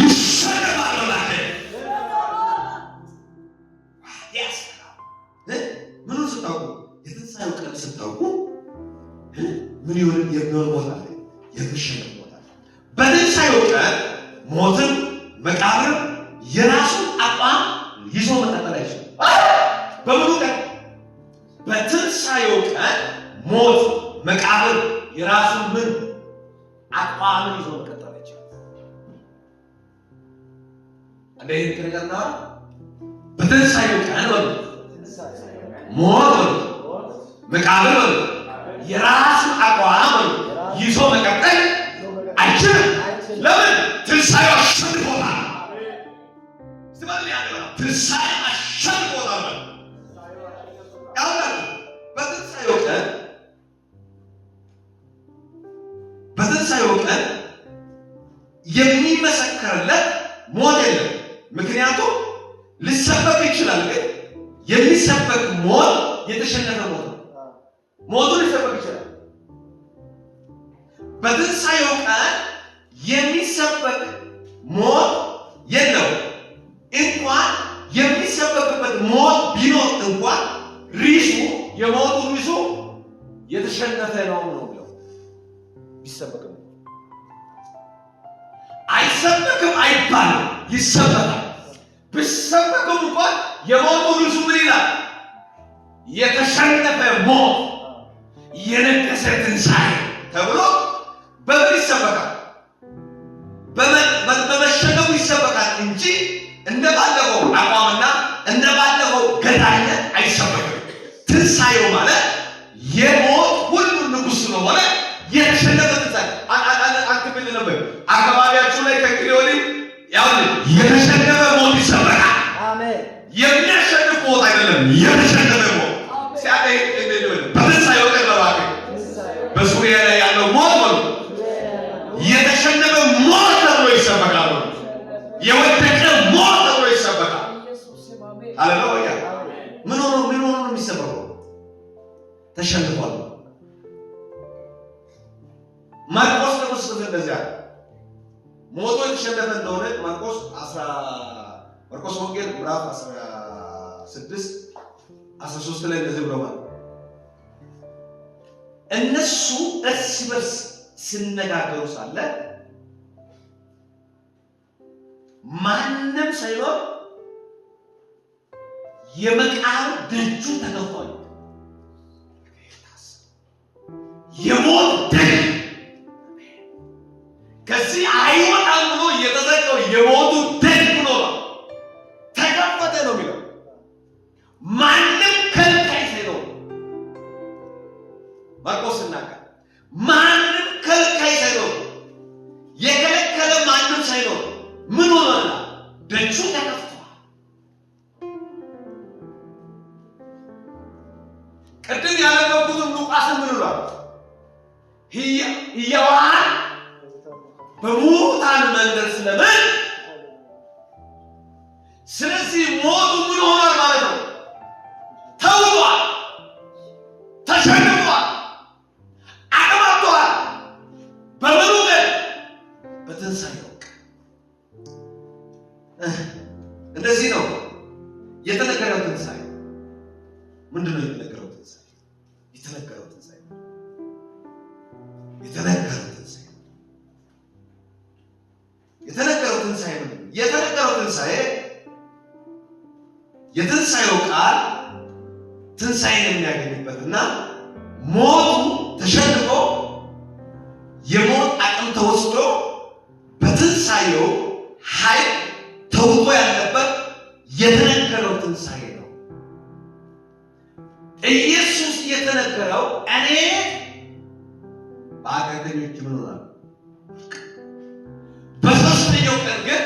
ምኑን ስታውቁ የትንሣኤው ቀን ስታውቁ ምን የሚሆን ሞት አለ? የሚሸነፍ ሞት አለ። በትንሣኤው ቀን ሞትን መቃብር የራሱን አቋም ይዞ መቀጠል አይችልም። በምኑ ቀን? በትንሣኤው ቀን ሞት መቃብር የራሱን ምን አቋምን ይዞ መቀጠል አይችልም። እንደዚህ ከነገርና በትንሣኤው ቀን ሞት መቃብር የራሱን አቋም ይዞ መቀጠል አይችልም። ለምን? ትንሣኤው አሸንፎታል። ትንሣኤ አሸንፎታል። በትንሣኤው ቀን የሚመሰከርለት ሞት የለም። ምክንያቱም ሊሰበክ ይችላል፣ ግን የሚሰበክ ሞት የተሸነፈ ሞት ነው። ሞቱ ሊሰበክ ይችላል። በትንሣኤው ቀን የሚሰበክ ሞት የለው። እንኳን የሚሰበክበት ሞት ቢኖር እንኳን ሪሱ የሞቱ ሪሱ የተሸነፈ ነው ብለው ቢሰበክም አይሰበክም አይባልም፣ ይሰበካል። ቢሰበክም እንኳን የሞቱ ሪሱ ምን ይላል? የተሸነፈ ሞት የነገሰ ትንሣኤ ተብሎ በምን ይሰበካል? በመሸነፉ ይሰበካል እንጂ እንደባለፈው አቋምና እንደባለፈው ገዳይነት አይሰበክም። ትንሣኤው ማለት የሞት ሁሉ ንጉሥ ስለሆነ የተሸነፈ ትንሣኤ አንተ ምን ነበር አካባቢያችሁ ላይ ከእንግዲህ ወዲህ ያው የተሸነፈ ሞት ይሰበካል። አሜን። የሚያሸንፍ ሞት አይደለም፣ የተሸነፈ ሞት ሲያቀይ በትንሣኤው ቀን በባክ በሱሪያ ላይ ያለው ሞት ነው የተሸነፈ ሞት ተብሎ ይሰበካል። የወደቀ ሞት ተብሎ ይሰበካል። ሃሌሉያ። ምን ሆኖ ነው የሚሰበከው? ተሸንፏል። ማርቆስ ንጉሥ እንደዚያ ሞቶ የተሸነፈ እንደሆነ ማርቆስ ወንጌል ምዕራፍ 16-13 ላይ እንደዚህ ብለዋል። እነሱ እርስ በርስ ሲነጋገሩ ሳለ ማንም ሳይኖር የመቃብር ደጁ ተከፍቷል። የሞት ደጅ ከዚህ አይወጣም ብሎ የተዘጋው የሞቱ ደጅ ብሎ ተከፈተ ነው የሚለው። ማርቆስ እናገር ማንም ከልካይ ሳይኖር የከለከለ ማንም ሳይኖር ምን ሆነና ደጁ ተከፍቷል። ቅድም ያነበብኩትን ሉቃስን ምን ብሏል? ሕያዋን በሙታን መንደር ስለምን ስለዚህ ሞቱ ምን ሆኗል ማለት ነው? ተውሏል፣ ተሸንፏል፣ አቅማቷል። በምኑ ግን? በትንሣኤው ቀን። እንደዚህ ነው የተነገረው ትንሣኤ። ምንድን ነው የተነገረው ትንሣኤ? የተነገረው ትንሣኤ የተነገረው ትንሣኤ የተነገረው ትንሣኤ ምንድን ነው? የተነገረው ትንሣኤ የትንሣኤው ቃል ትንሣኤን የሚያገኝበትና ሞቱ ተሸንፎ የሞት አቅም ተወስዶ በትንሣኤው ኃይል ተውጦ ያለበት የተነገረው ትንሣኤ ነው። ኢየሱስ የተነገረው እኔ በኃጢአተኞች ምን ሆናለሁ፣ በሦስተኛው ቀን ግን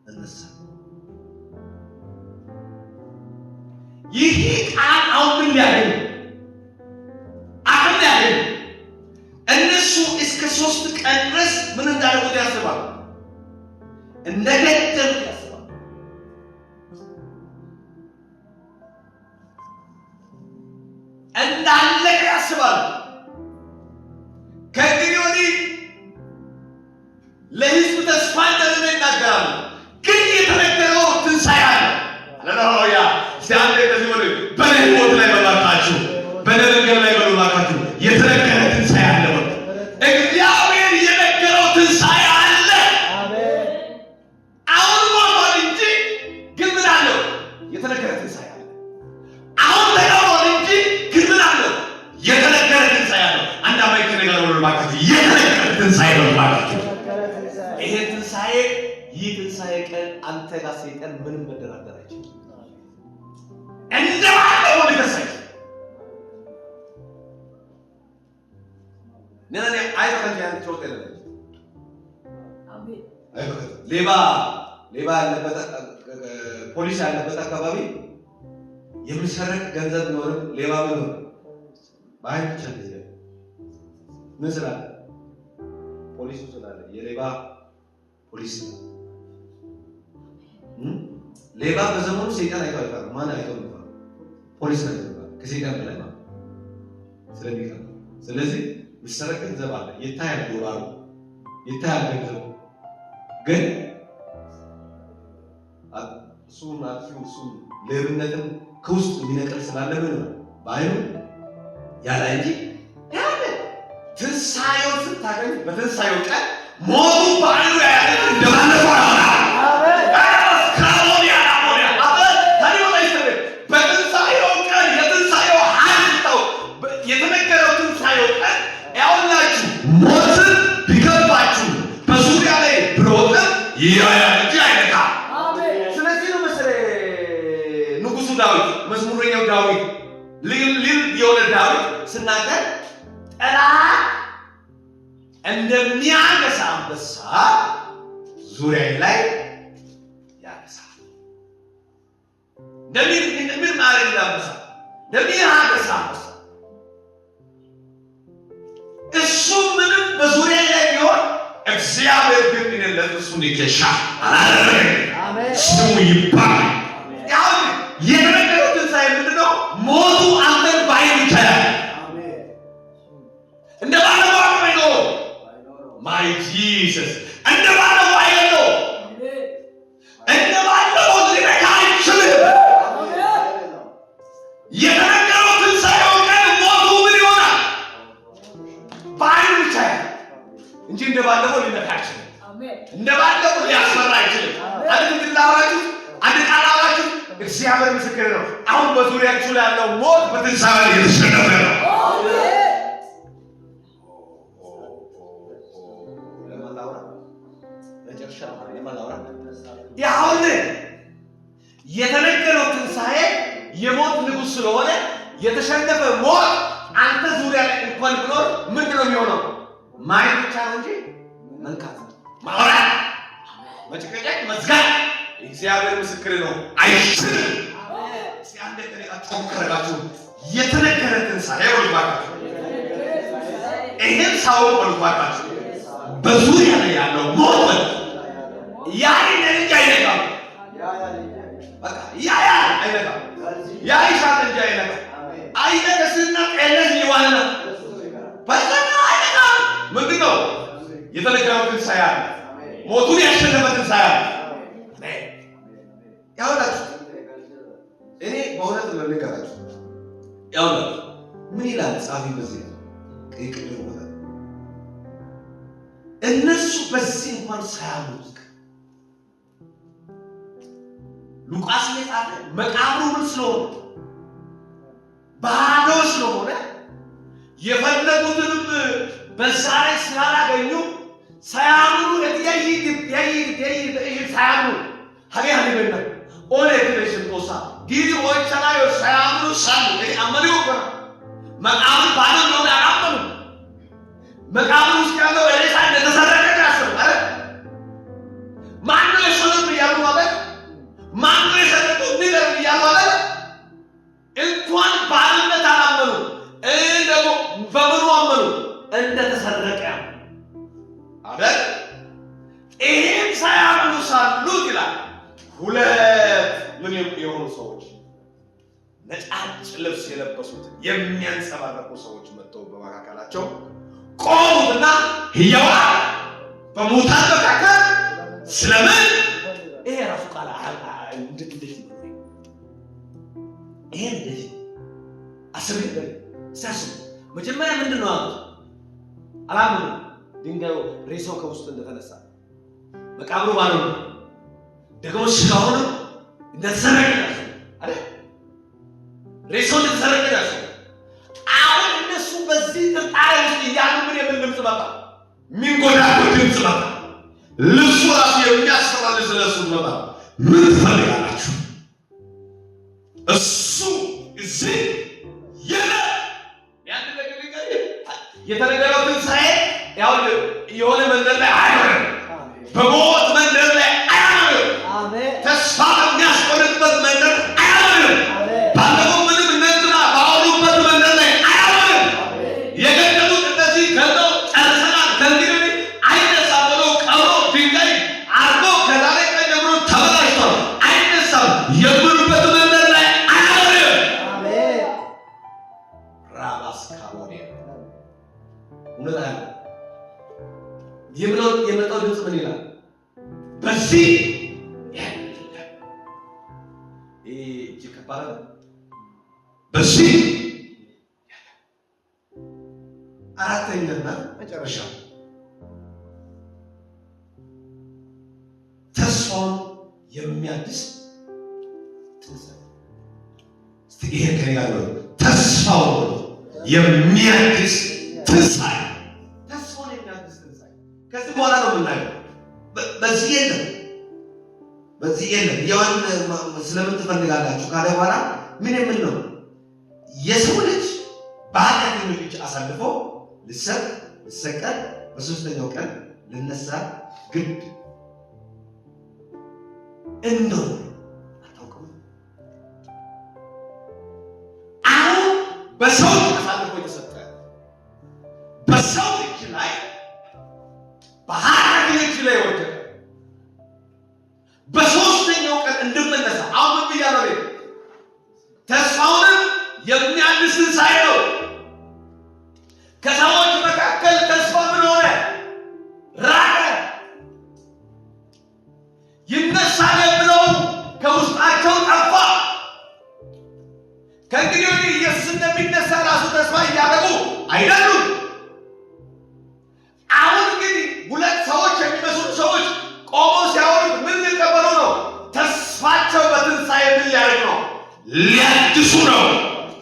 እነሳለሁ። ይህ ቃል አሁን ምን ሊያገኝ አቅም ሊያገኝ እነሱ እስከ 3 ቀን ድረስ ምን እንዳደረጉት ያስባሉ፣ እንደገደሉት ያስባሉ። እንዳለቀ ያስባሉ። ከእንግዲህ ወዲህ ለሕዝብ ተስፋ እንደሌለ ይናገራሉ። ግን የተነገረው ትንሣኤ አለ። ሃሌሉያ! ሲያንተ እንደዚህ ወደ በኔ ሞት ላይ በማካችሁ በነገር ላይ በማካችሁ የተነገረ ትንሣኤ አለ። እግዚአብሔር የነገረው ትንሣኤ አለ። አሜን። አሁን ሞቷል እንጂ ግን ምን አለው? የተነገረ ትንሣኤ አለ። አሁን ተቀብሯል እንጂ ግን ምን አለው? የተነገረ ትንሣኤ አለ። አንድ አማኝ ከነገር ወደ ማካችሁ የተነገረ ትንሣኤ ነው ማካችሁ። ይሄ ትንሣኤ ይህ ትንሣኤ ቀን አንተ ጋር ሰይጣን ምንም መደራደር አይችልም። እንደባለው ወደ ተሰይ ነነኔ አይፈን ያን ጮት የለም። አሜን። አይፈን ሌባ ያለበት ፖሊስ ያለበት አካባቢ የሚሰረቅ ገንዘብ ነው። ሌባ ነው ባይ ቻንስ ምን ስላለ ፖሊሱ ስላለ የሌባ ፖሊስ ነው። ሌባ በዘመኑ ሰይጣን አይቷል። ማን አይቷል? ፖሊስ ነው። ከሰይጣን በላይ ነው ስለሚቀር። ስለዚህ የሚሰረቅ ገንዘብ አለ፣ ይታያል፣ ዶላሩ ይታያል። ገንዘቡ ግን እሱን ሌብነትን ከውስጥ የሚነቅል ስላለ ምን ነው ባይኑ ያለ እንጂ ያለ ትንሣኤውን ስታገኝ በትንሣኤው ቀን ሞቱ በአይኑ ያለ እንደማለፈው ይሆናል። የተነገረው ትንሣኤው ቀን ያውላችሁ ሞትን ቢከባችሁ በዙሪያ ላይ ብሮጥም ይያያል እንጂ አይነካም። ስለዚህ ነው መሰለኝ ንጉሡ ዳዊት መዝሙረኛው ዳዊት ልል የሆነ ዳዊት ስናገር ጠላት እንደሚያገሳ አንበሳ ዙሪያ ላይ ያገሳል። እንደምን ማለት አንበሳ እንደሚያገሳ አንበሳ እሱ ምንም በዙሪያ ላይ ቢሆን እግዚአብሔር ግን እኔለት እሱን ይከሻል አላደረገ። ስሙ ይባላል። ያው የተነገረው ትንሣኤ ምንድን ነው? ሞቱ አንተን ባይን ይቻላል። እንደ ባለፈው አቅም አይኖርም። ማይ ጂሰስ እንደ ባለፈው አይኖርም። እንደ ባለፈው ሊነካ አይችልም። የተነገረው ትንሣኤው ቀን ሞቱ ምን ይሆናል? ባይን ይቻላል እንጂ እንደ ባለፈው ሊነካ አይችልም። እንደ ባለፈው ሊያስፈራ አይችልም። አንድ ግላባችሁ አንድ ቃላባችሁ እግዚአብሔር ምስክር ነው። አሁን በዙሪያችሁ ላይ ያለው ሞት በትንሣኤ የተሸነፈ ነው። ያሁን የተነገረው ትንሣኤ የሞት ንጉሥ ስለሆነ የተሸነፈ ሞት አንተ ዙሪያ ላይ እንኳን ብኖር ምንድን ነው የሚሆነው? ማየት ብቻ ነው እንጂ መንካት፣ ማውራት፣ መጨቀጨቅ፣ መዝጋት እግዚአብሔር ምስክር ነው አይችልም። ሲያንደ ከነቃቸው ከረጋችሁ የተነገረ ትንሣኤ ወልባካችሁ ይህን ሳው ወልባካችሁ በዙሪያ ላይ ያለው ሞት ያይን እንጂ አይነካም። በቃ ያያ አይነካም። ያይሻል እንጂ አይነካም። አይነከስና ቀለስ ይዋልና በሰና አይነካም። ምንድነው የተነገረው ትንሣኤ አለ። ሞቱን ያሸነፈ ትንሣኤ አለ። ያውላችሁ እኔ በእውነት ነው ልንገራችሁ። ያውላችሁ ምን ይላል ጻፊ በዚህ ቅድም ወጣ እነሱ በዚህ እንኳን ሳያምኑ ሉቃስ የጻፈ መቃብሩ ምን ስለሆነ ባዶ ስለሆነ የፈለጉትንም በዛ ላይ ስላላገኙ ሳያምኑ ሳያምኑ ሀገር ሀገርና ኦሌ ክሬሽን ቶሳ ጊዜ ወይቻላዮ ሳያምኑ ሳሉ አመሪው ወራ መቃብሩ ባዶ ነው ያላመኑ መቃብሩ ውስጥ ያለው ሬሳ እንደተሰረቀ ያሰሩ አረ ማን ነው የሰለብ ያሉ ማለት ማን ነው የሰለብ ነገር ያሉ ማለት እንኳን ባርነት አላመኑ ደግሞ በምኑ አመኑ እንደተሰረቀ አይደል? ይሄም ሳያምኑ ሳሉ ይላል ሁለት ምን የሆኑ ሰዎች ነጫጭ ልብስ የለበሱት የሚያንጸባረቁ ሰዎች መጥተው በመካከላቸው ቆሙና ሕያዋን በሙታን መካከል ስለምን ይሄ ራሱ ቃል እንደዚህ ነው። ይሄ እንደዚህ አስብ ሳስብ መጀመሪያ ምንድነው አሉት? አላምኑ ድንጋዩ ሬሳው ከውስጥ እንደተነሳ መቃብሩ ባዶ ነው። ደግሞ ስጋውን እንደተሰረቀ አይደል? ሬሳው እንደተሰረቀ ነው። አሁን እነሱ በዚህ ጥርጣሬ ውስጥ እያሉ ምን የሚል ድምፅ መጣ? ሚንጎዳጎድ ድምፅ መጣ። ልብሱ ራሱ የሚያስፈራልስ ለሱ መጣ። ምን ትፈልጋላችሁ? እሱ እዚህ የተነገረው ትንሣኤ ያው የሆነ መንደር ላይ አይሆንም። በሞት መንደር ላይ አይሆንም። ተስፋ በሚያስቆርጥበት መንደር አይሆንም። ባለፈው ምንም እነንትና ባወሩበት መንደር ላይ አይሆንም። የገደሉት እንደዚህ ገለው ጨርሰናል ከእንግዲህ አይነሳም ብሎ ቀብሮ ድንጋይ አርጎ ከዛሬ ቀን ጀምሮ ተበላሽቷል አይነሳም የሚሉበት መንደር ላይ አይሆንም። ራባስ ካሞኔ እውነት አለ። የመጣው ድምፅ ምን ይላል? በዚህ እጅ ከባድ በዚህ አራተኛና መጨረሻ ተስፋውን የሚያድስ ትንሣኤ። እስቲ ይሄ ከኔ ጋር ነው። ተስፋውን የሚያድስ ትንሣኤ። ተስፋውን የሚያድስ ትንሣኤ ከዚህ በኋላ ነው የምናየው። በዚህ የለም፣ በዚህ የለም። ያውን ስለምን ትፈልጋላችሁ ካለ በኋላ ምን የምን ነው? የሰው ልጅ በኃጢአተኞች እጅ አሳልፎ ልሰቀል በሶስተኛው ቀን ልነሳ ግድ እንደው አታውቅም። አሁን በሰው አሳልፎ የተሰጠ በሰው እጅ ላይ በኃጢአተኞች ላይ ወደቀ። በሶስተኛው ቀን እንድመለስ አሁን ምን ብያለሁ? ተስፋውንም የሚያድስ ትንሣኤ ነው። ከሰዎች መካከል ተስፋ ምን ሆነ? ራቀ። ይነሳል ብለው ከውስጣቸው ጠፋ። ከእንግዲህ ወዲህ ኢየሱስ እንደሚነሳ ራሱ ተስፋ እያደረጉ አይደሉም። አሁን እንግዲህ ሁለት ሰዎች የሚመስሉ ሰዎች ቆመው ሲያወሩት ምን ሊቀበሉ ነው? ተስፋቸው በትንሣኤ ምን ሊያደርግ ነው? ሊያድሱ ነው።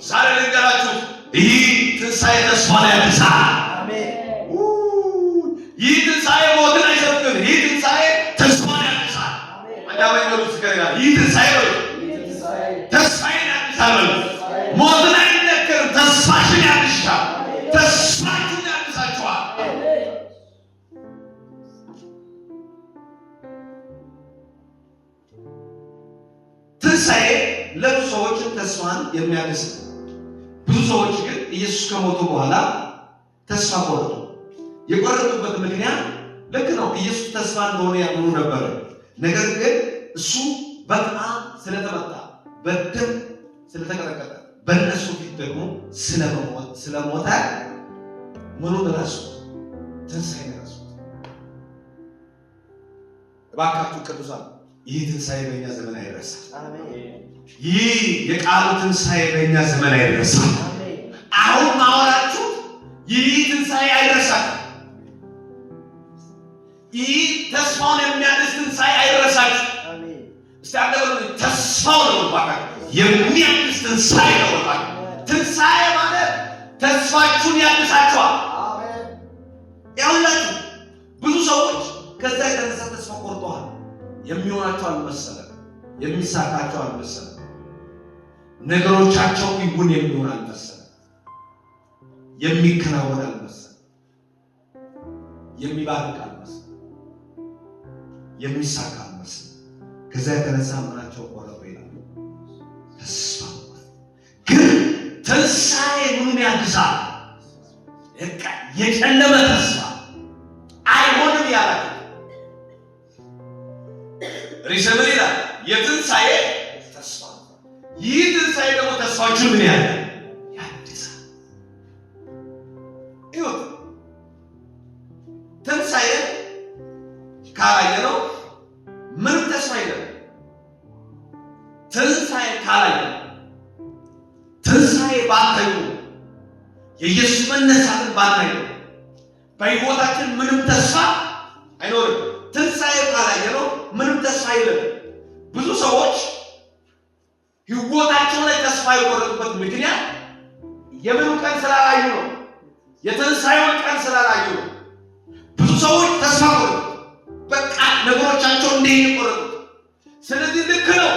ዛሬ ልንገራችሁ፣ ይህ ትንሣኤ ተስፋን ያድሳል። ይህ ትንሣኤ ሞትን አይሰብክም። ይህ ትንሣኤ ተስፋን ያድሳል። አንዳመኞች ይገርጋል። ይህ ትንሣኤ ነው ተስፋዬን ያድሳል። ሞትን አይነገርም፣ ተስፋሽን ያድሳል። ተስፋችሁን ያድሳችኋል። ትንሣኤ ለብዙ ሰዎች ተስፋን የሚያድስ ነው። ብዙ ሰዎች ግን ኢየሱስ ከሞቱ በኋላ ተስፋ ቆረጡ። የቆረጡበት ምክንያት ልክ ነው። ኢየሱስ ተስፋ እንደሆነ ያምኑ ነበር። ነገር ግን እሱ በጣም ስለተመታ በደም ስለተቀጠቀጠ በእነሱ ፊት ደግሞ ስለሞተ ምኑን ረሱ? ትንሣኤን ረሱ። እባካችሁ ቅዱሳን ይህ ትንሣኤ በእኛ ዘመን አይረሳም። ይህ የቃሉ ትንሣኤ በእኛ ዘመን አይረሳም። አሁን ማወራችሁ ይህ ትንሣኤ አይረሳም። ይህ ተስፋውን የሚያድስ ትንሣኤ አይረሳችሁ። እስቲ አደረሉ ተስፋው ነው ባካችሁ የሚያድስ ትንሣኤ ነው ባካችሁ። ትንሣኤ ማለት ተስፋችሁን ያድሳችኋል። ያውላችሁ ብዙ ሰዎች ከዛ የተነሳ ተስፋ ቆርጠዋል። የሚሆናቸው አልመሰለም፣ የሚሳካቸው አልመሰለም፣ ነገሮቻቸው ይሁን የሚሆን አልመሰለም፣ የሚከናወን አልመሰለም፣ የሚባርክ አልመሰለም፣ የሚሳካ አልመሰለም። ከዛ የተነሳ ምናቸው ቆረጡ ይላሉ። ተስፋ ግን ትንሣኤ ምኑን ያድሳል? የጨለመ ተስፋ አይሆንም ያላችሁ ሪሰምሪ ይላል የትንሣኤ ተስፋ። ይህ ትንሣኤ ደግሞ ተስፋችሁ ምን ያለ ያድሳል። ይሁን ትንሣኤ ካላየ ነው ምንም ተስፋ የለም። ትንሣኤ ካላየ ትንሣኤ ባታዩ የኢየሱስ መነሳትን ባታዩ በሕይወታችን ምንም ተስፋ አይኖርም። ትንሣኤ ካላየ ነው ምንም ተስፋ የለም። ብዙ ሰዎች ሕይወታቸው ላይ ተስፋ የቆረጡበት ምክንያት የምኑ ቀን ስላላዩ ነው። የትንሣኤውን ቀን ስላላዩ ነው። ብዙ ሰዎች ተስፋ ቆረጡ። በቃ ነገሮቻቸው እንዲህ ቆረጡ። ስለዚህ ልክ ነው።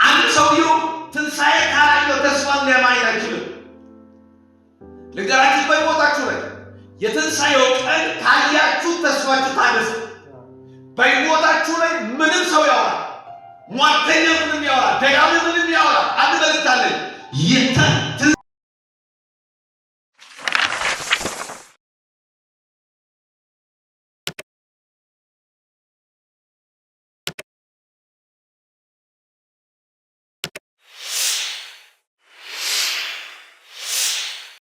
አንድ ሰውየው ትንሣኤ ካላየው ተስፋን ሊያማየት አይችልም። ልንገራችሁ፣ በሕይወታችሁ ላይ የትንሣኤው ቀን ካያችሁ ተስፋችሁ ታደሰ። በሕይወታችሁ ላይ ምንም ሰው ያወራ፣ ሟርተኛ ምንም ያወራ፣ ደጋሚ ምንም ያወራ፣ አንድ መልእክት አለኝ።